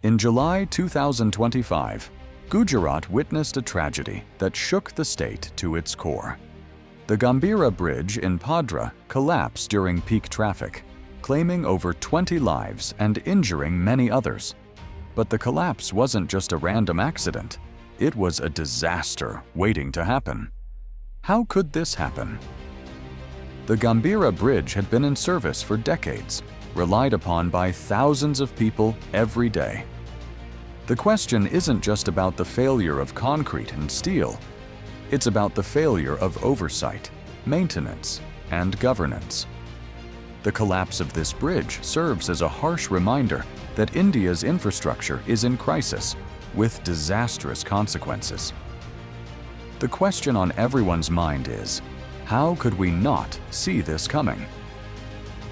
In July 2025, Gujarat witnessed a tragedy that shook the state to its core. The Gambira Bridge in Padra collapsed during peak traffic, claiming over 20 lives and injuring many others. But the collapse wasn't just a random accident, it was a disaster waiting to happen. How could this happen? The Gambira Bridge had been in service for decades, relied upon by thousands of people every day. The question isn't just about the failure of concrete and steel. It's about the failure of oversight, maintenance, and governance. The collapse of this bridge serves as a harsh reminder that India's infrastructure is in crisis, with disastrous consequences. The question on everyone's mind is, how could we not see this coming?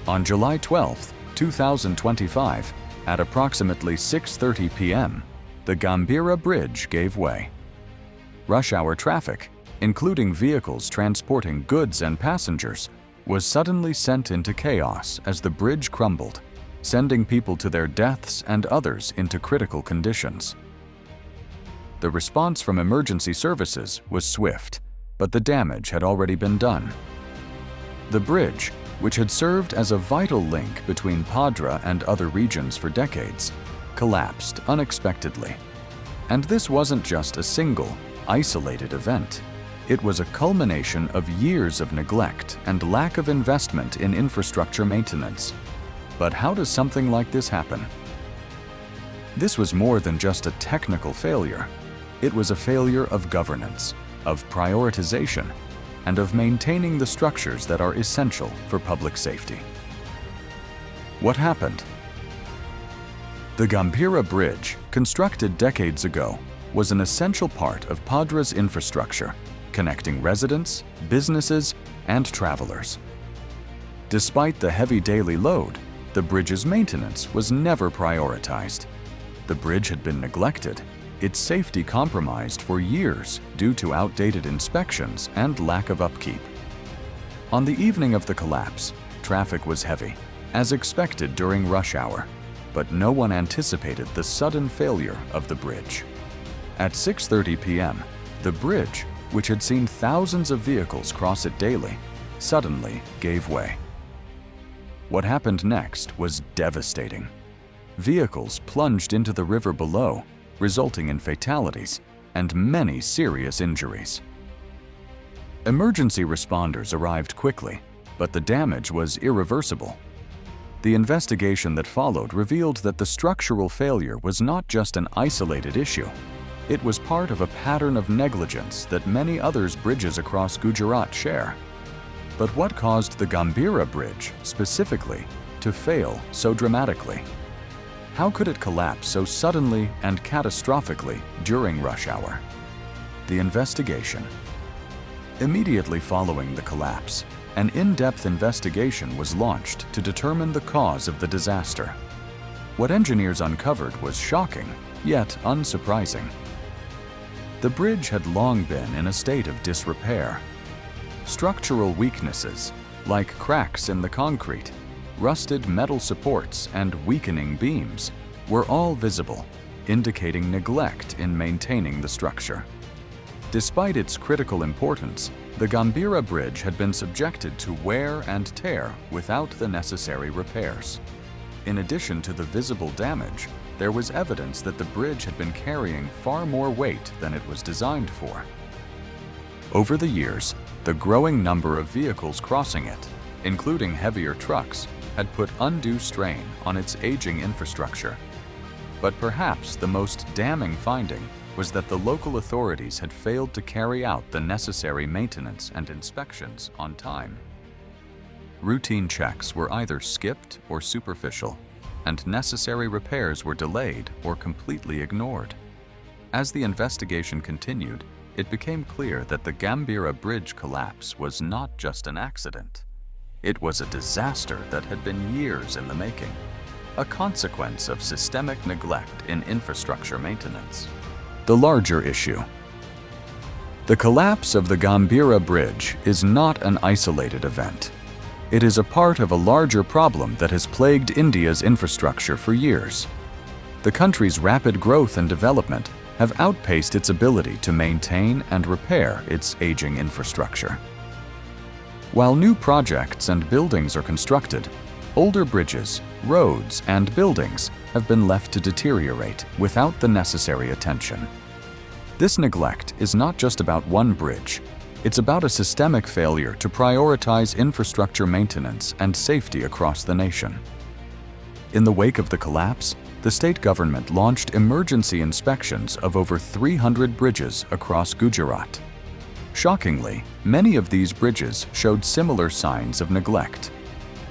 On July 12, 2025, at approximately 6:30 p.m., the Gambira Bridge gave way. Rush hour traffic, including vehicles transporting goods and passengers, was suddenly sent into chaos as the bridge crumbled, sending people to their deaths and others into critical conditions. The response from emergency services was swift, but the damage had already been done. The bridge, which had served as a vital link between Padra and other regions for decades, collapsed unexpectedly. And this wasn't just a single, isolated event. It was a culmination of years of neglect and lack of investment in infrastructure maintenance. But how does something like this happen? This was more than just a technical failure. It was a failure of governance, of prioritization, and of maintaining the structures that are essential for public safety. What happened? The Gambira Bridge, constructed decades ago, was an essential part of Padra's infrastructure, connecting residents, businesses, and travelers. Despite the heavy daily load, the bridge's maintenance was never prioritized. The bridge had been neglected, its safety compromised for years due to outdated inspections and lack of upkeep. On the evening of the collapse, traffic was heavy, as expected during rush hour, but no one anticipated the sudden failure of the bridge. At 6:30 p.m., the bridge, which had seen thousands of vehicles cross it daily, suddenly gave way. What happened next was devastating. Vehicles plunged into the river below, resulting in fatalities and many serious injuries. Emergency responders arrived quickly, but the damage was irreversible. The investigation that followed revealed that the structural failure was not just an isolated issue. It was part of a pattern of negligence that many other bridges across Gujarat share. But what caused the Gambira Bridge, specifically, to fail so dramatically? How could it collapse so suddenly and catastrophically during rush hour? The investigation. Immediately following the collapse, an in-depth investigation was launched to determine the cause of the disaster. What engineers uncovered was shocking, yet unsurprising. The bridge had long been in a state of disrepair. Structural weaknesses, like cracks in the concrete, rusted metal supports, and weakening beams, were all visible, indicating neglect in maintaining the structure. Despite its critical importance, the Gambira Bridge had been subjected to wear and tear without the necessary repairs. In addition to the visible damage, there was evidence that the bridge had been carrying far more weight than it was designed for. Over the years, the growing number of vehicles crossing it, including heavier trucks, had put undue strain on its aging infrastructure. But perhaps the most damning finding was that the local authorities had failed to carry out the necessary maintenance and inspections on time. Routine checks were either skipped or superficial, and necessary repairs were delayed or completely ignored. As the investigation continued, it became clear that the Gambira Bridge collapse was not just an accident. It was a disaster that had been years in the making, a consequence of systemic neglect in infrastructure maintenance. The larger issue. The collapse of the Gambira Bridge is not an isolated event. It is a part of a larger problem that has plagued India's infrastructure for years. The country's rapid growth and development have outpaced its ability to maintain and repair its aging infrastructure. While new projects and buildings are constructed, older bridges, roads, and buildings have been left to deteriorate without the necessary attention. This neglect is not just about one bridge, it's about a systemic failure to prioritize infrastructure maintenance and safety across the nation. In the wake of the collapse, the state government launched emergency inspections of over 300 bridges across Gujarat. Shockingly, many of these bridges showed similar signs of neglect: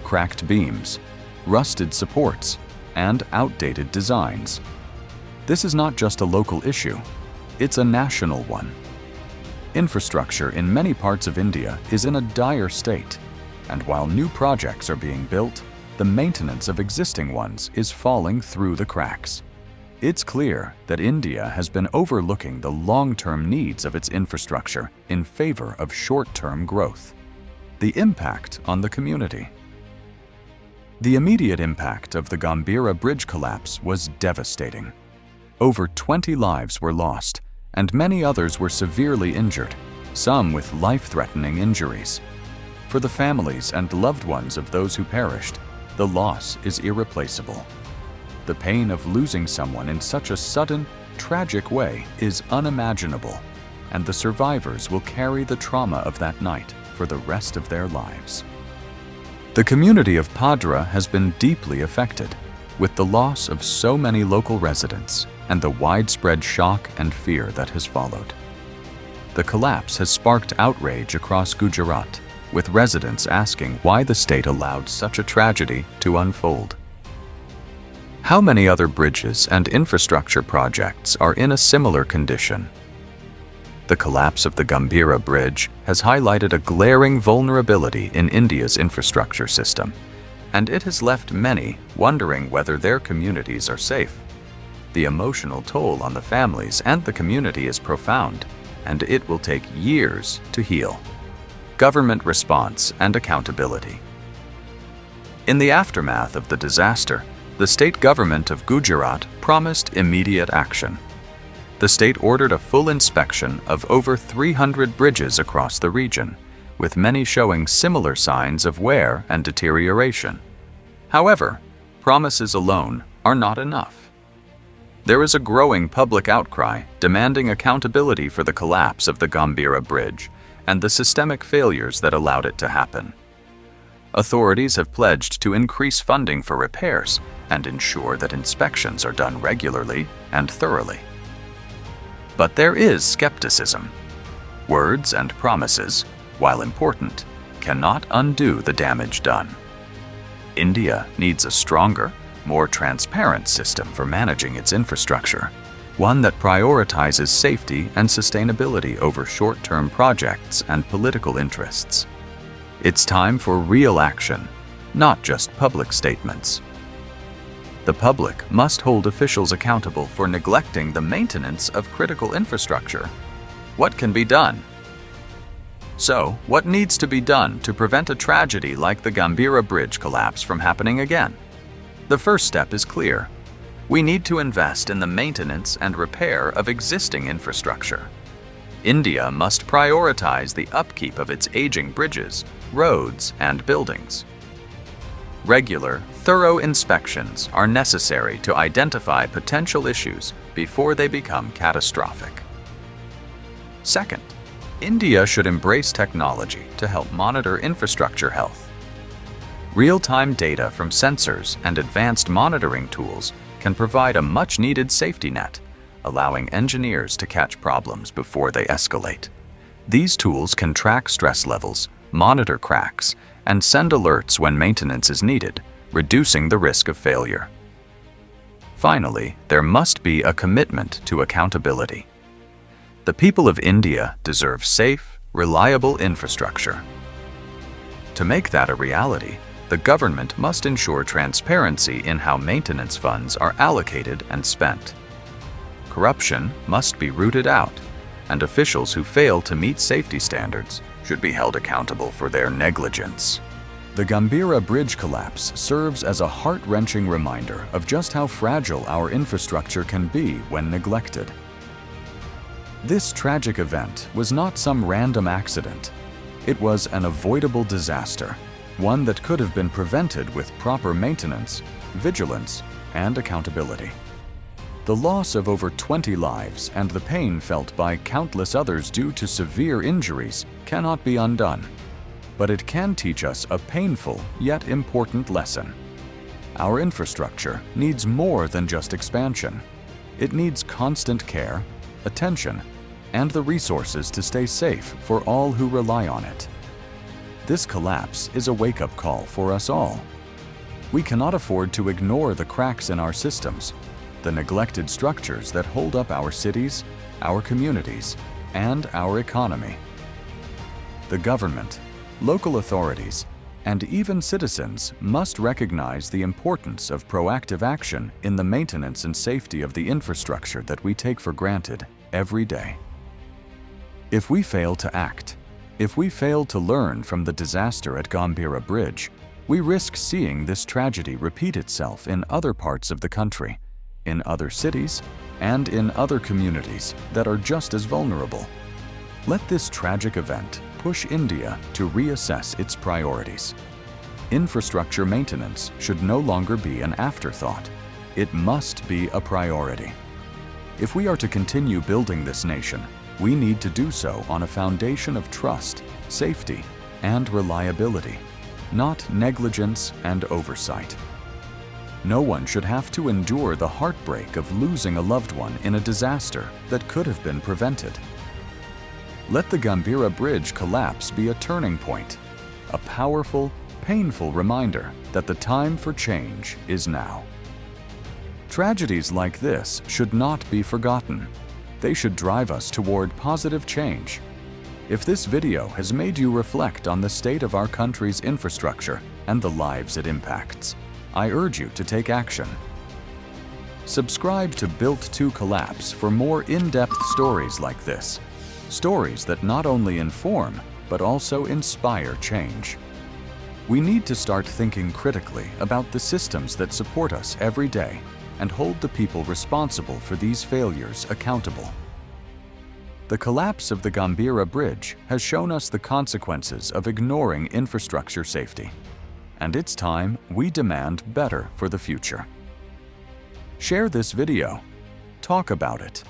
cracked beams, rusted supports, and outdated designs. This is not just a local issue, it's a national one. Infrastructure in many parts of India is in a dire state, and while new projects are being built, the maintenance of existing ones is falling through the cracks. It's clear that India has been overlooking the long-term needs of its infrastructure in favor of short-term growth. The impact on the community. The immediate impact of the Gambira Bridge collapse was devastating. Over 20 lives were lost, and many others were severely injured, some with life-threatening injuries. For the families and loved ones of those who perished, the loss is irreplaceable. The pain of losing someone in such a sudden, tragic way is unimaginable, and the survivors will carry the trauma of that night for the rest of their lives. The community of Padra has been deeply affected, with the loss of so many local residents and the widespread shock and fear that has followed. The collapse has sparked outrage across Gujarat, with residents asking why the state allowed such a tragedy to unfold. How many other bridges and infrastructure projects are in a similar condition? The collapse of the Gambira Bridge has highlighted a glaring vulnerability in India's infrastructure system, and it has left many wondering whether their communities are safe. The emotional toll on the families and the community is profound, and it will take years to heal. Government response and accountability. In the aftermath of the disaster, the state government of Gujarat promised immediate action. The state ordered a full inspection of over 300 bridges across the region, with many showing similar signs of wear and deterioration. However, promises alone are not enough. There is a growing public outcry demanding accountability for the collapse of the Gambira Bridge and the systemic failures that allowed it to happen. Authorities have pledged to increase funding for repairs and ensure that inspections are done regularly and thoroughly. But there is skepticism. Words and promises, while important, cannot undo the damage done. India needs a stronger, more transparent system for managing its infrastructure, one that prioritizes safety and sustainability over short-term projects and political interests. It's time for real action, not just public statements. The public must hold officials accountable for neglecting the maintenance of critical infrastructure. What can be done? So, what needs to be done to prevent a tragedy like the Gambira Bridge collapse from happening again? The first step is clear. We need to invest in the maintenance and repair of existing infrastructure. India must prioritize the upkeep of its aging bridges, roads, and buildings. Regular, thorough inspections are necessary to identify potential issues before they become catastrophic. Second, India should embrace technology to help monitor infrastructure health. Real-time data from sensors and advanced monitoring tools can provide a much-needed safety net, allowing engineers to catch problems before they escalate. These tools can track stress levels, monitor cracks, and send alerts when maintenance is needed, reducing the risk of failure. Finally, there must be a commitment to accountability. The people of India deserve safe, reliable infrastructure. To make that a reality, the government must ensure transparency in how maintenance funds are allocated and spent. Corruption must be rooted out, and officials who fail to meet safety standards should be held accountable for their negligence. The Gambira Bridge collapse serves as a heart-wrenching reminder of just how fragile our infrastructure can be when neglected. This tragic event was not some random accident. It was an avoidable disaster, one that could have been prevented with proper maintenance, vigilance, and accountability. The loss of over 20 lives and the pain felt by countless others due to severe injuries cannot be undone. But it can teach us a painful yet important lesson. Our infrastructure needs more than just expansion. It needs constant care, attention, and the resources to stay safe for all who rely on it. This collapse is a wake-up call for us all. We cannot afford to ignore the cracks in our systems, the neglected structures that hold up our cities, our communities, and our economy. The government, local authorities, and even citizens must recognize the importance of proactive action in the maintenance and safety of the infrastructure that we take for granted every day. If we fail to act, if we fail to learn from the disaster at Gambira Bridge, we risk seeing this tragedy repeat itself in other parts of the country, in other cities, and in other communities that are just as vulnerable. Let this tragic event push India to reassess its priorities. Infrastructure maintenance should no longer be an afterthought. It must be a priority. If we are to continue building this nation, we need to do so on a foundation of trust, safety, and reliability, not negligence and oversight. No one should have to endure the heartbreak of losing a loved one in a disaster that could have been prevented. Let the Gambira Bridge collapse be a turning point, a powerful, painful reminder that the time for change is now. Tragedies like this should not be forgotten. They should drive us toward positive change. If this video has made you reflect on the state of our country's infrastructure and the lives it impacts, I urge you to take action. Subscribe to Built to Collapse for more in-depth stories like this. Stories that not only inform, but also inspire change. We need to start thinking critically about the systems that support us every day and hold the people responsible for these failures accountable. The collapse of the Gambira Bridge has shown us the consequences of ignoring infrastructure safety, and it's time we demand better for the future. Share this video, talk about it,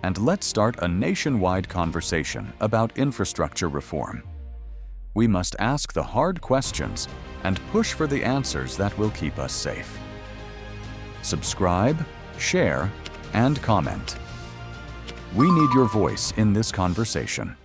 and let's start a nationwide conversation about infrastructure reform. We must ask the hard questions and push for the answers that will keep us safe. Subscribe, share, and comment. We need your voice in this conversation.